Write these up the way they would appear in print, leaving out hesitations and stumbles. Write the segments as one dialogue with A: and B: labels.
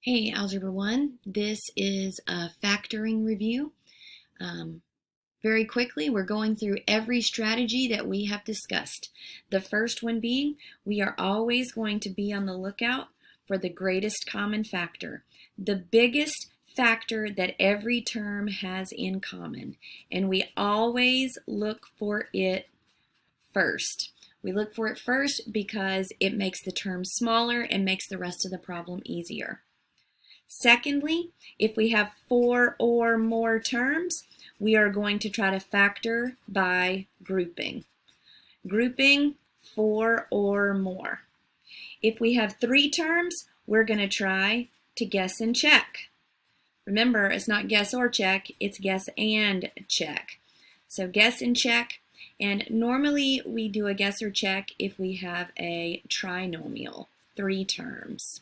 A: Hey, Algebra 1, this is a factoring review. Very quickly, we're going through every strategy that we have discussed. The first one being, we are always going to be on the lookout for the greatest common factor, the biggest factor that every term has in common, and we always look for it first. We look for it first because it makes the term smaller and makes the rest of the problem easier. Secondly, if we have 4 or more terms, we are going to try to factor by grouping. Grouping 4 or more. If we have 3 terms, we're going to try to guess and check. Remember, it's not guess or check, it's guess and check. So guess and check, and normally we do a guess or check if we have a trinomial, 3 terms.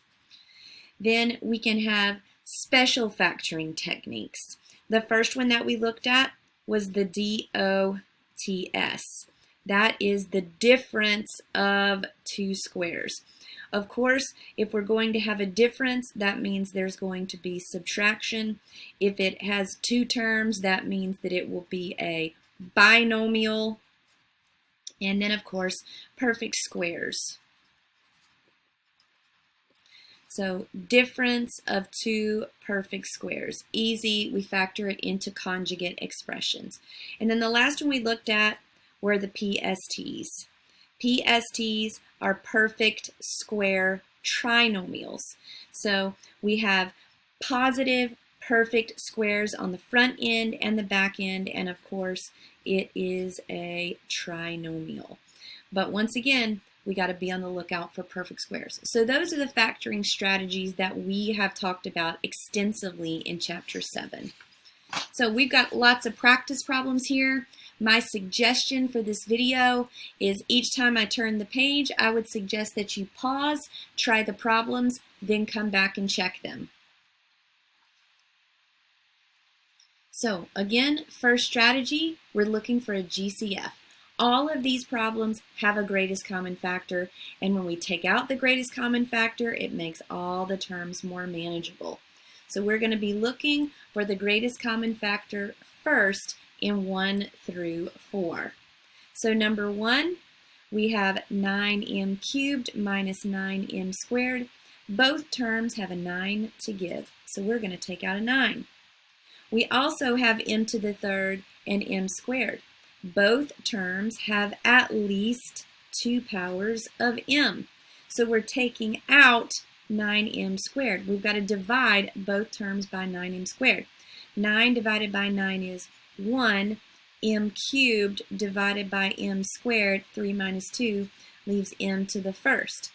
A: Then we can have special factoring techniques. The first one that we looked at was the DOTS. That is the difference of 2 squares. Of course, if we're going to have a difference, that means there's going to be subtraction. If it has 2 terms, that means that it will be a binomial. And then, of course, perfect squares. So difference of 2 perfect squares. Easy, we factor it into conjugate expressions. And then the last one we looked at were the PSTs. PSTs are perfect square trinomials. So we have positive perfect squares on the front end and the back end, and of course it is a trinomial. But once again, we got to be on the lookout for perfect squares. So those are the factoring strategies that we have talked about extensively in Chapter 7. So we've got lots of practice problems here. My suggestion for this video is each time I turn the page, I would suggest that you pause, try the problems, then come back and check them. So again, first strategy, we're looking for a GCF. All of these problems have a greatest common factor, and when we take out the greatest common factor, it makes all the terms more manageable. So we're going to be looking for the greatest common factor first in 1 through 4. So number 1, we have 9m cubed minus 9m squared. Both terms have a 9 to give, so we're going to take out a 9. We also have m to the third and m squared. Both terms have at least 2 powers of m. So we're taking out 9m squared. We've got to divide both terms by 9m squared. 9 divided by 9 is 1. M cubed divided by m squared, 3 minus 2, leaves m to the first.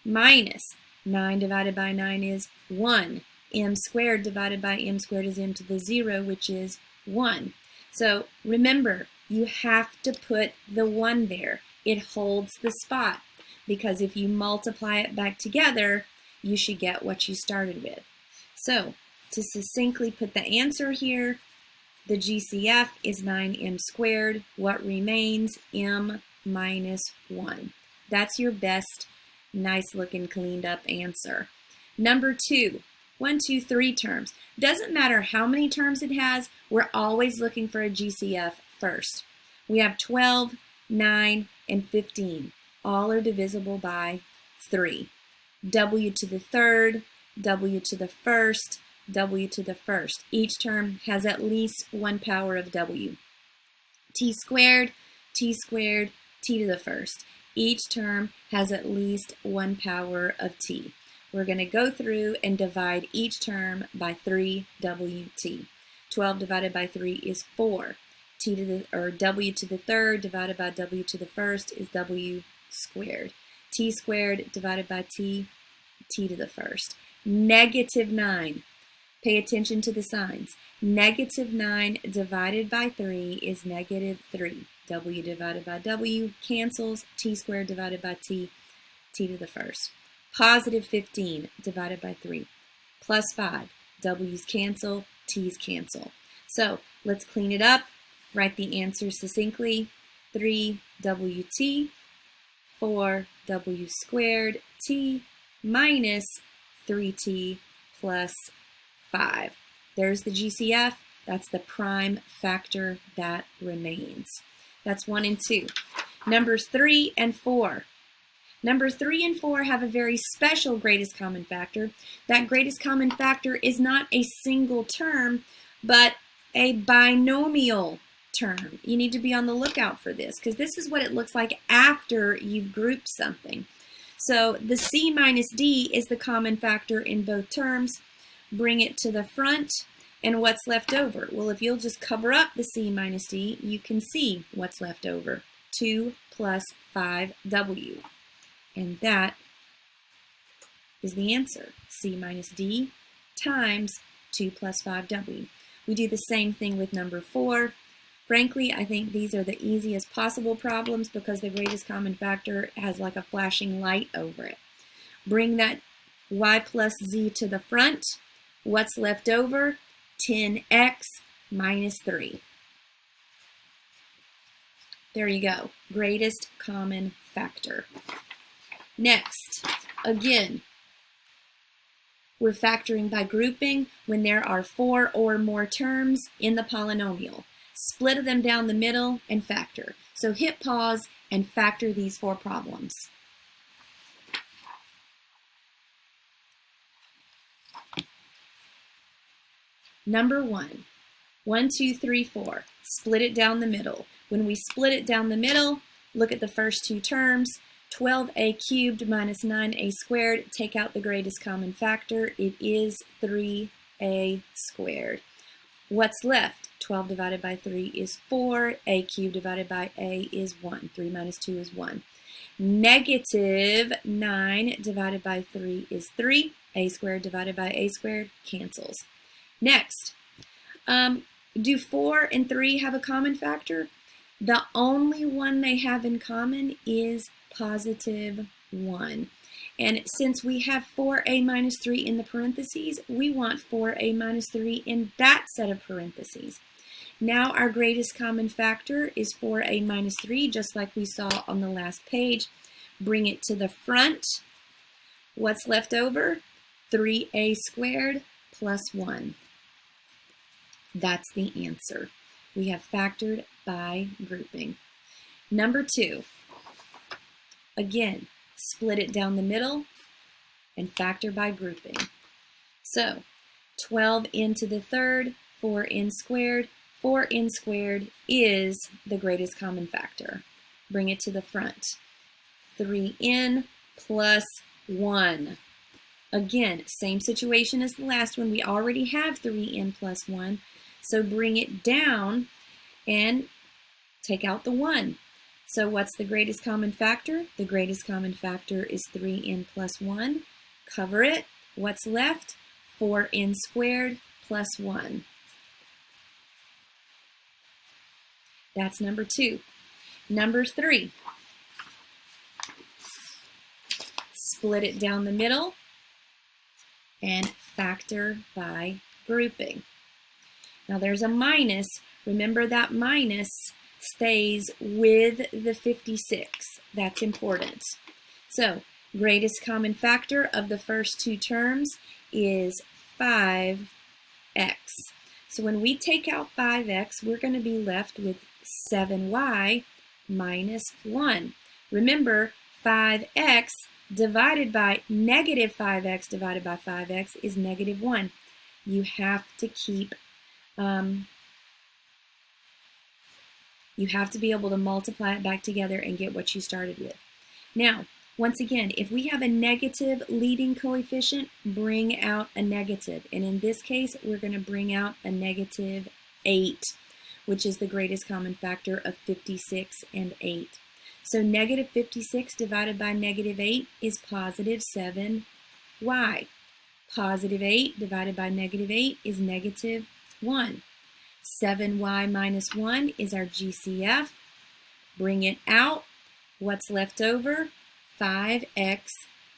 A: Minus 9 divided by 9 is 1. M squared divided by m squared is m to the 0, which is 1. So remember, you have to put the 1 there. It holds the spot, because if you multiply it back together, you should get what you started with. So to succinctly put the answer here, the GCF is 9m squared. What remains? M minus 1. That's your best, nice looking, cleaned up answer. Number 2. 1, 2, 3 terms. Doesn't matter how many terms it has, we're always looking for a GCF first. We have 12, 9, and 15. All are divisible by 3. W to the third, W to the first, W to the first. Each term has at least 1 power of W. T squared, T squared, T to the first. Each term has at least 1 power of T. We're going to go through and divide each term by 3WT. 12 divided by 3 is 4. T to the, or W to the third divided by W to the first is W squared. T squared divided by T, T to the first. Negative 9. Pay attention to the signs. Negative 9 divided by 3 is negative 3. W divided by W cancels. T squared divided by T, T to the first. Positive 15 divided by 3. Plus 5. W's cancel, T's cancel. So let's clean it up. Write the answer succinctly. 3WT, 4W squared T minus 3T plus 5. There's the GCF. That's the prime factor that remains. That's 1 and 2. Numbers 3 and 4. Number 3 and 4 have a very special greatest common factor. That greatest common factor is not a single term, but a binomial term. You need to be on the lookout for this because this is what it looks like after you've grouped something. So the C minus D is the common factor in both terms. Bring it to the front, and what's left over? Well, if you'll just cover up the C minus D, you can see what's left over. 2 plus 5W. And that is the answer. C minus D times 2 plus 5W. We do the same thing with number 4. Frankly, I think these are the easiest possible problems because the greatest common factor has like a flashing light over it. Bring that y plus z to the front. What's left over? 10x minus 3. There you go. Greatest common factor. Next, again, we're factoring by grouping when there are 4 or more terms in the polynomial. Split them down the middle and factor. So hit pause and factor these 4 problems. Number 1, 1, 2, 3, 4. Split it down the middle. When we split it down the middle, look at the first 2 terms. 12a cubed minus 9a squared. Take out the greatest common factor. It is 3a squared. What's left? 12 divided by 3 is 4. A cubed divided by a is 1. 3 minus 2 is 1. Negative 9 divided by 3 is 3. A squared divided by a squared cancels. Next, do 4 and 3 have a common factor? The only one they have in common is positive 1. And since we have 4a minus 3 in the parentheses, we want 4a minus 3 in that set of parentheses. Now our greatest common factor is 4a minus 3, just like we saw on the last page. Bring it to the front. What's left over? 3a squared plus 1. That's the answer. We have factored by grouping. Number 2. Again, split it down the middle and factor by grouping. So 12n to the third, 4n squared. 4n squared is the greatest common factor. Bring it to the front. 3n plus 1. Again, same situation as the last one. We already have 3n plus 1. So bring it down and take out the 1. So what's the greatest common factor? The greatest common factor is 3n plus 1. Cover it. What's left? 4n squared plus 1. That's number 2. Number 3. Split it down the middle and factor by grouping. Now there's a minus. Remember that minus stays with the 56. That's important. So greatest common factor of the first 2 terms is 5x. So when we take out 5x, we're going to be left with 7y minus 1. Remember, 5x divided by negative 5x divided by 5x is negative 1. You have to keep you have to be able to multiply it back together and get what you started with. Now, once again, if we have a negative leading coefficient, bring out a negative. And in this case, we're going to bring out a negative 8, which is the greatest common factor of 56 and 8. So negative 56 divided by negative 8 is positive 7y. Positive 8 divided by negative 8 is negative 1. 7y minus 1 is our GCF. Bring it out. What's left over? 5x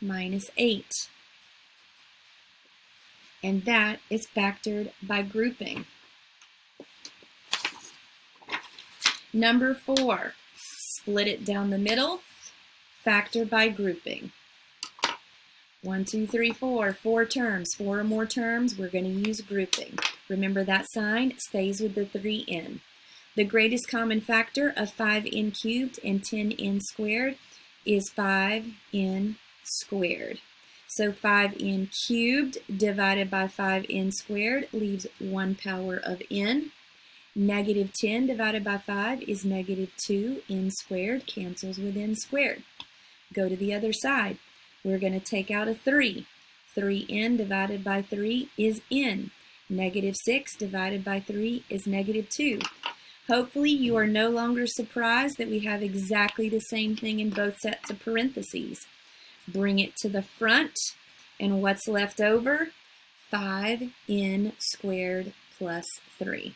A: minus 8. And that is factored by grouping. Number 4, split it down the middle, factor by grouping. 1, 2, 3, 4, 4 terms, 4 or more terms, we're going to use grouping. Remember that sign stays with the 3n. The greatest common factor of 5n cubed and 10n squared is 5n squared. So 5n cubed divided by 5n squared leaves 1 power of n. Negative 10 divided by 5 is negative 2n squared, cancels with n squared. Go to the other side. We're going to take out a 3. 3n divided by 3 is n. Negative 6 divided by 3 is negative 2. Hopefully you are no longer surprised that we have exactly the same thing in both sets of parentheses. Bring it to the front, and what's left over? 5n squared plus 3.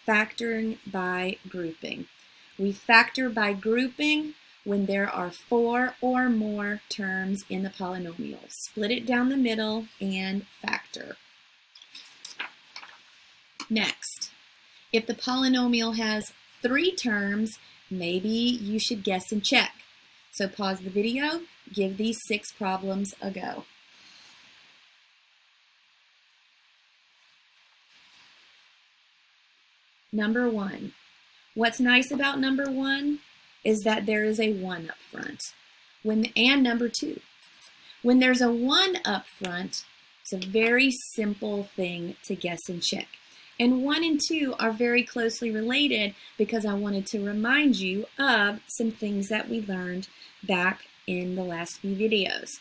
A: Factoring by grouping. We factor by grouping when there are 4 or more terms in the polynomial. Split it down the middle and factor. Next, if the polynomial has 3 terms, maybe you should guess and check. So pause the video, give these 6 problems a go. Number 1. What's nice about number 1 is that there is a 1 up front. And number 2. When there's a 1 up front, it's a very simple thing to guess and check. And 1 and 2 are very closely related because I wanted to remind you of some things that we learned back in the last few videos.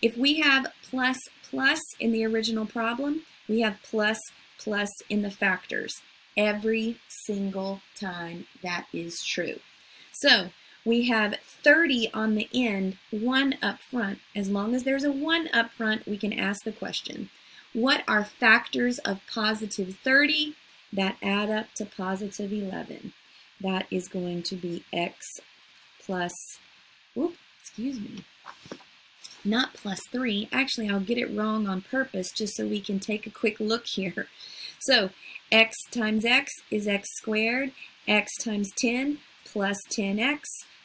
A: If we have plus plus in the original problem, we have plus plus in the factors. Every single time that is true. So we have 30 on the end, 1 up front. As long as there's a 1 up front, we can ask the question, what are factors of positive 30 that add up to positive 11? That is going to be x plus, not plus 3. Actually, I'll get it wrong on purpose just so we can take a quick look here. So x times x is x squared, x times 10 plus 10x,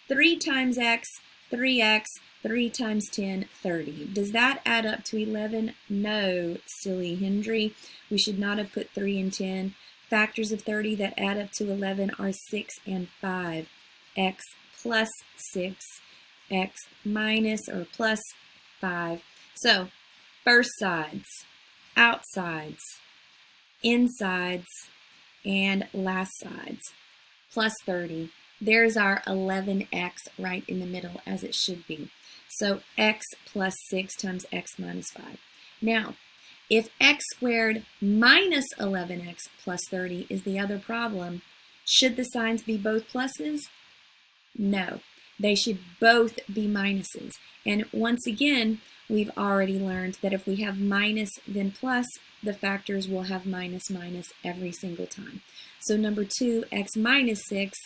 A: 3 times x, 3x, 3 times 10, 30. Does that add up to 11? No, silly Hendry. We should not have put 3 and 10. Factors of 30 that add up to 11 are 6 and 5. X plus 6, x minus or plus 5. So, first sides, outsides, insides, and last sides, plus 30. There's our 11x right in the middle as it should be. So x plus 6 times x minus 5. Now, if x squared minus 11x plus 30 is the other problem, should the signs be both pluses? No, they should both be minuses. And once again, we've already learned that if we have minus then plus, the factors will have minus minus every single time. So number 2, x minus 6,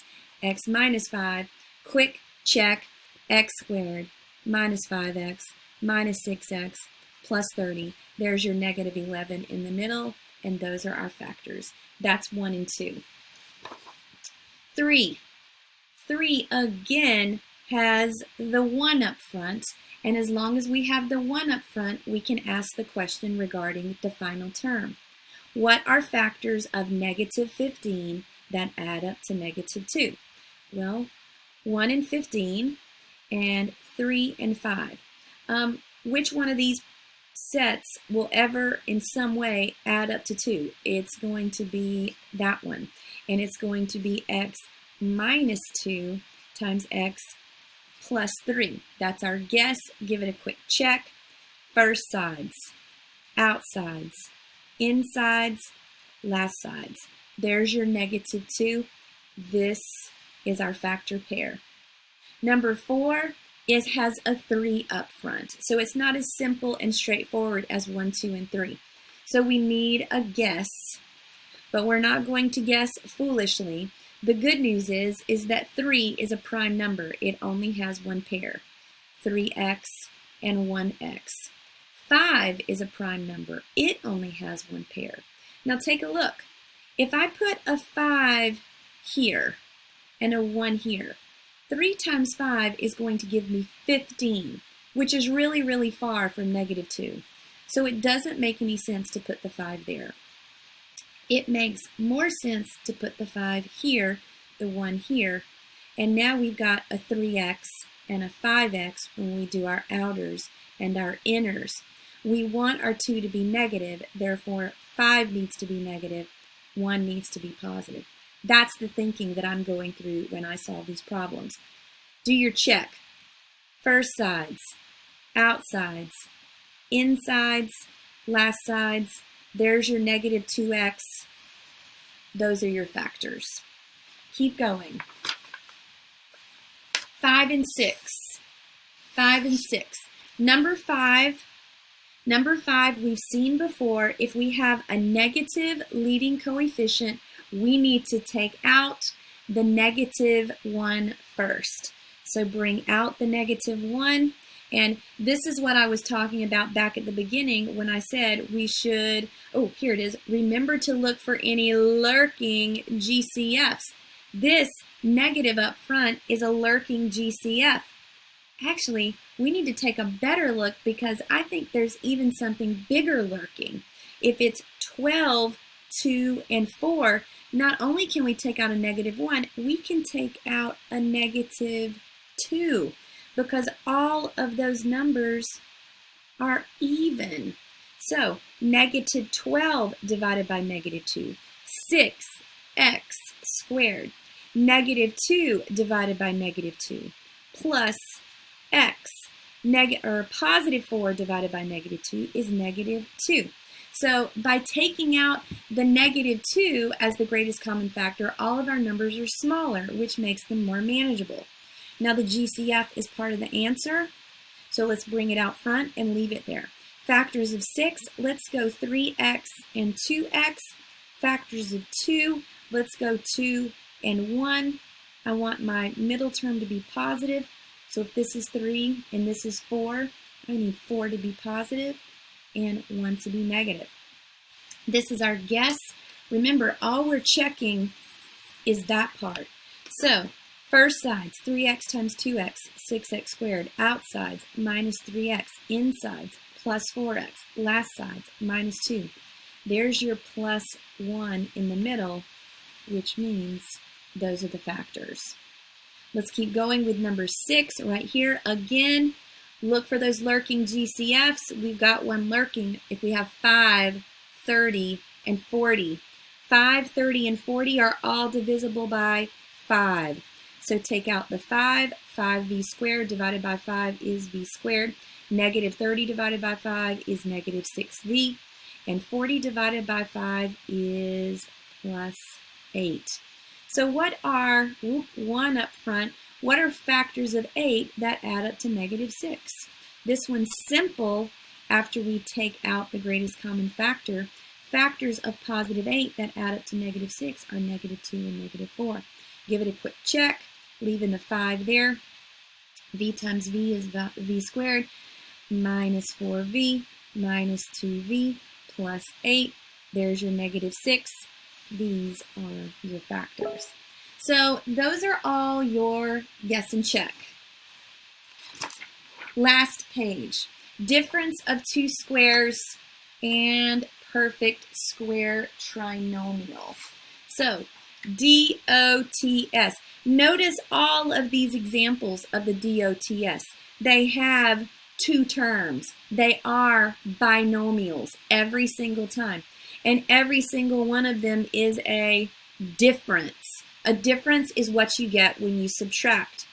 A: x minus 5, quick check, x squared minus 5x minus 6x plus 30. There's your negative 11 in the middle, and those are our factors. That's 1 and 2. 3. 3 again has the 1 up front, and as long as we have the 1 up front, we can ask the question regarding the final term. What are factors of negative 15 that add up to negative 2? Well, 1 and 15 and 3 and 5. Which one of these sets will ever in some way add up to 2? It's going to be that one, and it's going to be x minus 2 times x plus 3. That's our guess. Give it a quick check. First sides, outsides, insides, last sides. There's your negative 2. This is our factor pair. Number 4 has a 3 up front. So it's not as simple and straightforward as 1, 2, and 3. So we need a guess, but we're not going to guess foolishly. The good news is that 3 is a prime number. It only has one pair, 3x and 1x. 5 is a prime number. It only has one pair. Now take a look. If I put a 5 here and a 1 here, 3 times 5 is going to give me 15. which is really, really far from negative 2. So it doesn't make any sense to put the 5 there. It makes more sense to put the 5 here, the 1 here, and now we've got a 3x and a 5x when we do our outers and our inners. We want our 2 to be negative, therefore 5 needs to be negative, 1 needs to be positive. That's the thinking that I'm going through when I solve these problems. Do your check. First sides, outsides, insides, last sides. There's your negative 2x. Those are your factors. Keep going. 5 and 6. 5 and 6. Number 5 we've seen before. If we have a negative leading coefficient, we need to take out the negative 1 first. So bring out the negative 1. And this is what I was talking about back at the beginning when I said we should, oh, here it is, remember to look for any lurking GCFs. This negative up front is a lurking GCF. Actually, we need to take a better look because I think there's even something bigger lurking. If it's 12, 2, and 4, not only can we take out a negative 1, we can take out a negative 2 because all of those numbers are even. So, negative 12 divided by negative 2, 6x squared. Negative 2 divided by negative 2 plus x, positive 4 divided by negative 2 is negative 2. So by taking out the negative 2 as the greatest common factor, all of our numbers are smaller, which makes them more manageable. Now the GCF is part of the answer, so let's bring it out front and leave it there. Factors of 6, let's go 3x and 2x. Factors of 2, let's go 2 and 1. I want my middle term to be positive. So if this is 3 and this is 4, I need 4 to be positive and 1 to be negative. This is our guess. Remember, all we're checking is that part. So first sides, 3x times 2x, 6x squared. Outsides, minus 3x. Insides, plus 4x. Last sides, minus 2. There's your plus 1 in the middle, which means those are the factors. Let's keep going with number 6 right here. Again, look for those lurking GCFs. We've got one lurking if we have 5, 30, and 40. 5, 30, and 40 are all divisible by 5. So take out the 5. 5v squared divided by 5 is v squared. Negative 30 divided by 5 is negative 6v. And 40 divided by 5 is plus 8. So what are, 1 up front, what are factors of 8 that add up to negative 6? This one's simple after we take out the greatest common factor. Factors of positive 8 that add up to negative 6 are negative 2 and negative 4. Give it a quick check, leaving the 5 there. V times v is v squared, minus 4v, minus 2v, plus 8. There's your negative 6. These are your factors. So those are all your guess and check. Last page. Difference of two squares and perfect square trinomial. So DOTS. Notice all of these examples of the DOTS. They have two terms. They are binomials every single time. And every single one of them is a difference. A difference is what you get when you subtract.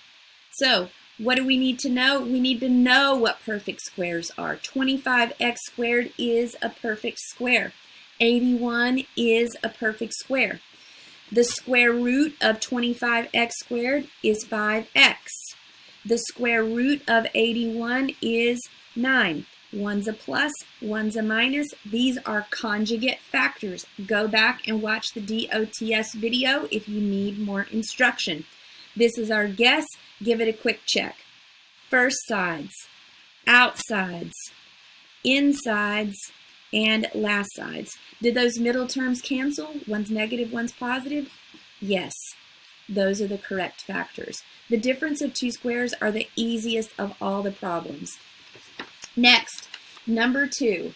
A: So what do we need to know? We need to know what perfect squares are. 25x squared is a perfect square. 81 is a perfect square. The square root of 25x squared is 5x. The square root of 81 is 9. One's a plus, one's a minus. These are conjugate factors. Go back and watch the DOTS video if you need more instruction. This is our guess. Give it a quick check. First sides, outsides, insides, and last sides. Did those middle terms cancel? One's negative, one's positive? Yes. Those are the correct factors. The difference of two squares are the easiest of all the problems. Next, number 2,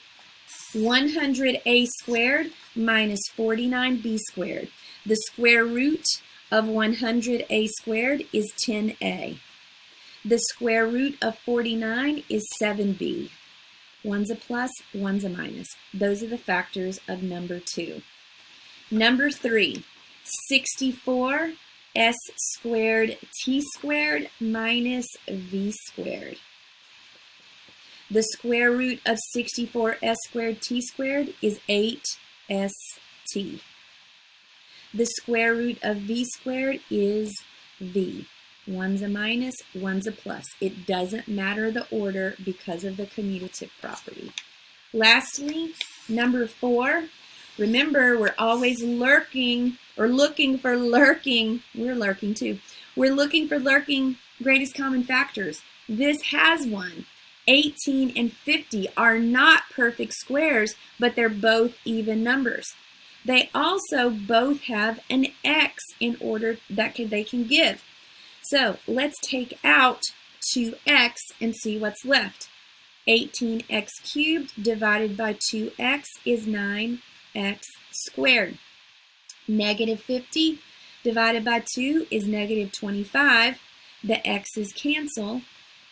A: 100a squared minus 49b squared. The square root of 100a squared is 10a. The square root of 49 is 7b. One's a plus, one's a minus. Those are the factors of number 2. Number 3, 64s squared t squared minus v squared. The square root of 64s squared t squared is 8st. The square root of v squared is v. One's a minus, one's a plus. It doesn't matter the order because of the commutative property. Lastly, number 4. Remember, we're always looking for lurking greatest common factors. This has one. 18 and 50 are not perfect squares, but they're both even numbers. They also both have an x in order that they can give. So let's take out 2x and see what's left. 18x cubed divided by 2x is 9x squared. Negative 50 divided by 2 is negative 25. The x's cancel,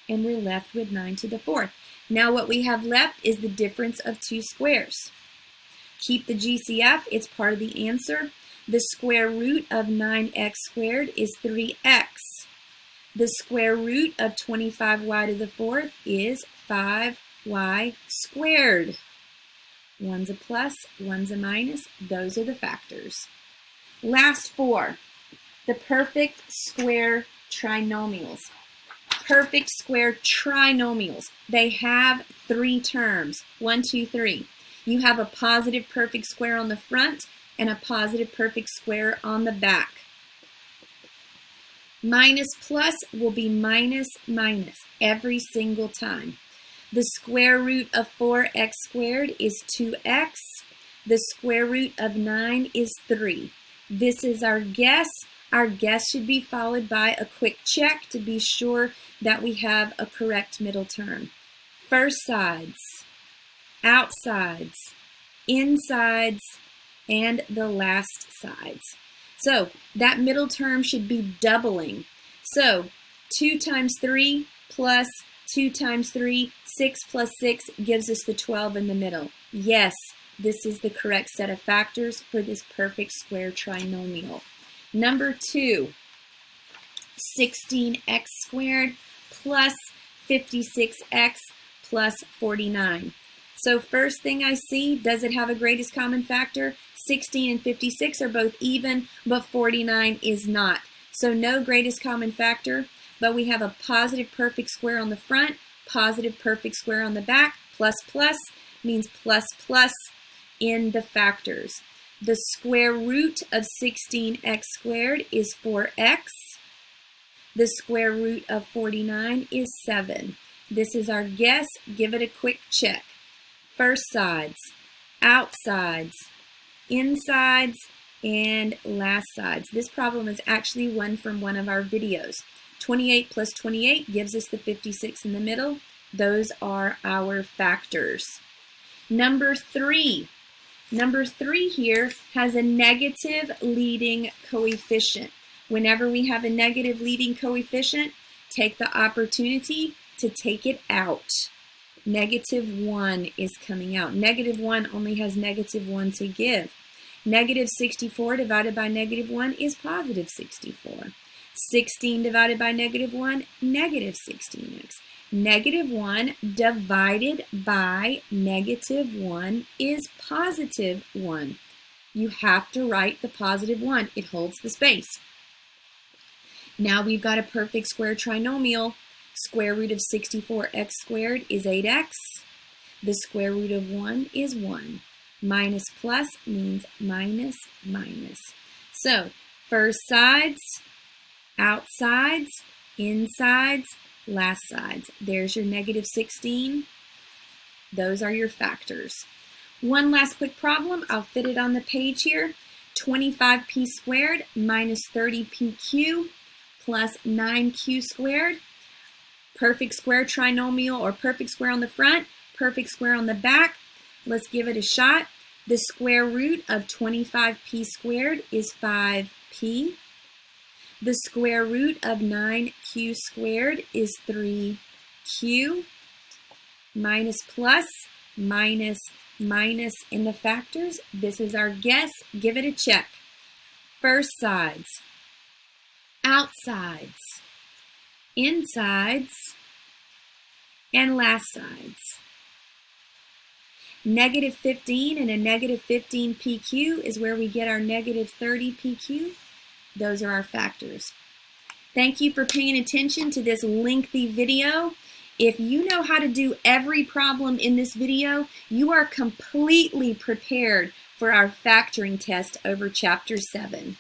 A: and we're left with 9 to the 4th. Now what we have left is the difference of two squares. Keep the GCF, it's part of the answer. The square root of 9x squared is 3x. The square root of 25y to the 4th is 5y squared. One's a plus, one's a minus. Those are the factors. Last 4, the perfect square trinomials. Perfect square trinomials. They have 3 terms. 1, 2, 3. You have a positive perfect square on the front and a positive perfect square on the back. Minus plus will be minus minus every single time. The square root of 4x squared is 2x. The square root of 9 is 3. This is our guess. Our guess should be followed by a quick check to be sure that we have a correct middle term. First sides, outsides, insides, and the last sides. So that middle term should be doubling. So 2 times 3 plus 2 times 3, 6 plus 6 gives us the 12 in the middle. Yes, this is the correct set of factors for this perfect square trinomial. Number 2, 16x squared plus 56x plus 49. So first thing I see, does it have a greatest common factor? 16 and 56 are both even, but 49 is not. So no greatest common factor, but we have a positive perfect square on the front, positive perfect square on the back, plus plus means plus plus in the factors. The square root of 16x squared is 4x. The square root of 49 is 7. This is our guess. Give it a quick check. First sides, outsides, insides, and last sides. This problem is actually one from one of our videos. 28 plus 28 gives us the 56 in the middle. Those are our factors. Number 3. Number 3 here has a negative leading coefficient. Whenever we have a negative leading coefficient, take the opportunity to take it out. Negative 1 is coming out. Negative 1 only has negative 1 to give. Negative 64 divided by negative 1 is positive 64. 16 divided by negative 1, negative 16x. Negative 1 divided by negative 1 is positive 1. You have to write the positive 1. It holds the space. Now we've got a perfect square trinomial. Square root of 64x squared is 8x. The square root of 1 is 1. Minus plus means minus minus. So first sides, outsides, insides, last sides. There's your negative 16. Those are your factors. One last quick problem. I'll fit it on the page here. 25p squared minus 30p cubed plus 9q squared. Perfect square trinomial or perfect square on the front, perfect square on the back. Let's give it a shot. The square root of 25p squared is 5p. The square root of 9q squared is 3q. Minus plus, minus, minus in the factors. This is our guess. Give it a check. First sides, outsides, insides, and last sides. Negative 15 and a negative 15 PQ is where we get our negative 30 PQ. Those are our factors. Thank you for paying attention to this lengthy video. If you know how to do every problem in this video, you are completely prepared for our factoring test over Chapter 7.